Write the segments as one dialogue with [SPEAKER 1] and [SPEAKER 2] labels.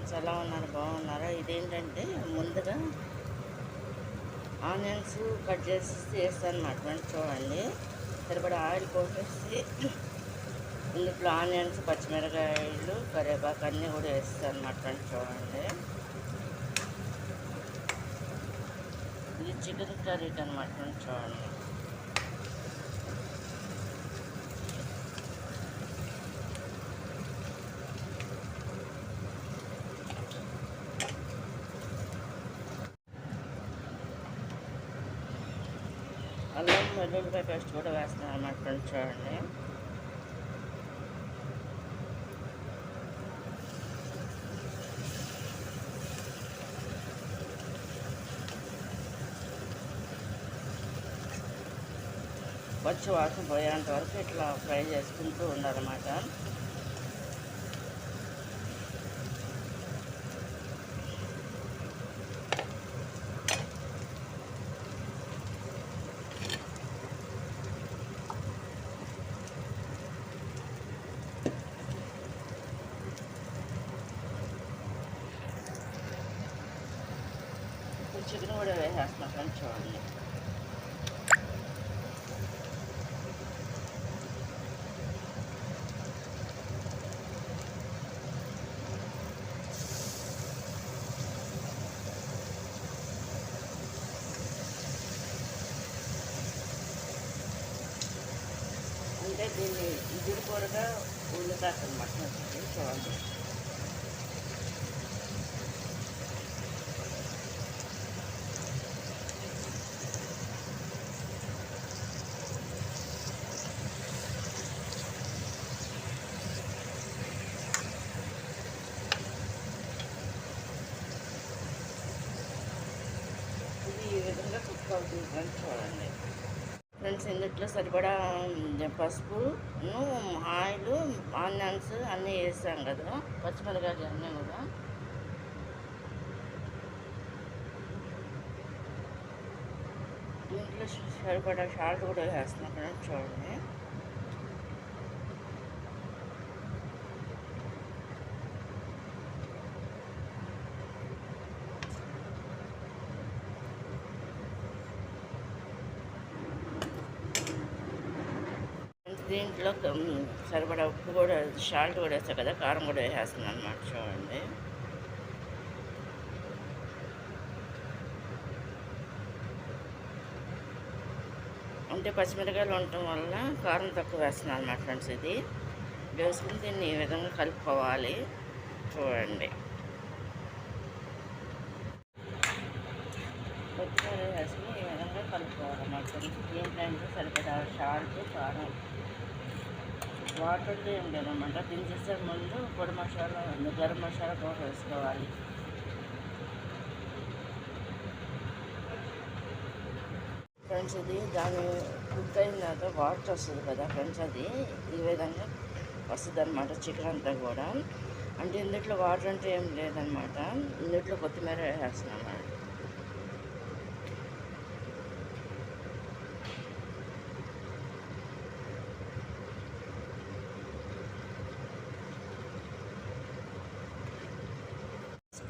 [SPEAKER 1] Friends, ఎలా ఉన్నారు? బాగున్నారా? ఇదేంటంటే ముందుగా ఆనియన్స్ కట్ చేసి వేస్తాను అన్నమాట ఫ్రెండ్స్. చూడండి, సరిపడా ఆయిల్ పోసేసి ఇందులో ఆనియన్స్, పచ్చిమిరకాయలు, కరివేపాకు అన్నీ కూడా వేస్తాను అన్నమాట ఫ్రెండ్స్. చూడండి, ఇది చికెన్ కర్రీకి అనమాట ఫ్రెండ్స్. చూడండి, అల్లం వెల్లుల్లిపాయ పేస్ట్ కూడా వేస్తున్నాను అన్నమాట ఫ్రెండ్స్. చూడండి, పచ్చి వాసన పోయేంత వరకు ఇట్లా ఫ్రై చేసుకుంటూ ఉండాలన్నమాట. చికెన్ కూడా వేసేస్తున్నాం ఫ్రెండ్స్. చూడండి, అంటే దీన్ని ఇగురు కూరగా ఉల్లిపాయన్నమాట. చూడండి, ఈ విధంగా కుక్ అవుతుంది ఫ్రెండ్స్. చూడండి ఫ్రెండ్స్, ఇందులో సరిపడా పసుపు, ఆయిల్, ఆనియన్స్ అన్నీ వేసాం కదా, పచ్చిమిరకాయలు అన్నీ కూడా. దీంట్లో సరిపడా సాల్ట్ కూడా వేస్తున్నాం ఫ్రెండ్స్. చూడండి, దీంట్లో సరిపడా ఉప్పు కూడా, సాల్ట్ కూడా వేస్తాం కదా, కారం కూడా వేసేస్తున్నాను అన్నమాట. చూడండి, అంటే పచ్చిమిరకాయలు ఉండటం వల్ల కారం తక్కువ వేస్తున్నాను అన్నమాట ఫ్రెండ్స్. ఇది వేసుకుని దీన్ని ఈ విధంగా కలుపుకోవాలి. చూడండి, కొత్తిమీర వేసుకుని ఈ విధంగా కలుపుకోవాలన్నమాట ఫ్రెండ్స్. దీంట్లో సరిపడా సాల్ట్, కారం, వాటర్తో ఏం లేదన్నమాట. దించేసే ముందు పొడి మసాలా, గరం మసాలా కూడా వేసుకోవాలి. ఫ్రెండ్స్, ఇది దాని కుక్ అయిన తర్వాత వాటర్ వస్తుంది కదా ఫ్రెండ్స్, అది ఈ విధంగా వస్తుంది అన్నమాట చికెన్ అంతా కూడా. అంటే ఇందులో వాటర్ అంటే ఏం లేదనమాట, ఇందులో కొత్తిమీర వేసేస్తున్నాం అన్నమాట.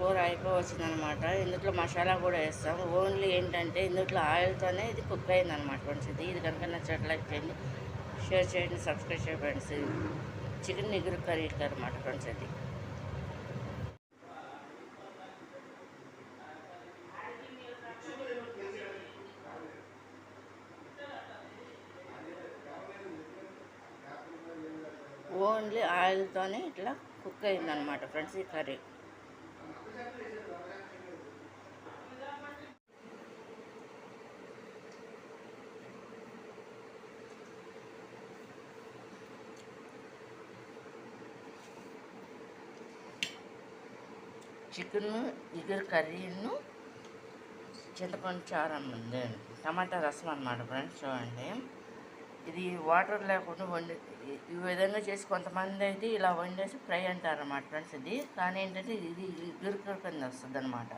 [SPEAKER 1] కూర అయిపోవచ్చిందనమాట. ఇందులో మసాలా కూడా వేస్తాం. ఓన్లీ ఏంటంటే ఇందులో ఆయిల్తోనే ఇది కుక్ అయిందనమాట ఫ్రెండ్స్. ఇది కనుక నచ్చట్లయితే చేయండి, షేర్ చేయండి, సబ్స్క్రైబ్ చేయండి ఫ్రెండ్స్. చికెన్ ఇగురు కర్రీ అనమాట ఫ్రెండ్స్. ఇది ఓన్లీ ఆయిల్తోనే ఇట్లా కుక్ అయిందనమాట ఫ్రెండ్స్ ఈ కర్రీ. చికెన్ ఇగురు కర్రీను చింతపండు చారు ఉంది, టమాటా రసం అన్నమాట ఫ్రెండ్స్. చూడండి, ఇది వాటర్ లేకుండా వండి ఈ విధంగా చేసి కొంతమంది అయితే ఇలా వండేసి ఫ్రై అంటారన్నమాట ఫ్రెండ్స్. ఇది కానీ ఏంటంటే ఇది ఇగురు కింద వస్తుంది అన్నమాట.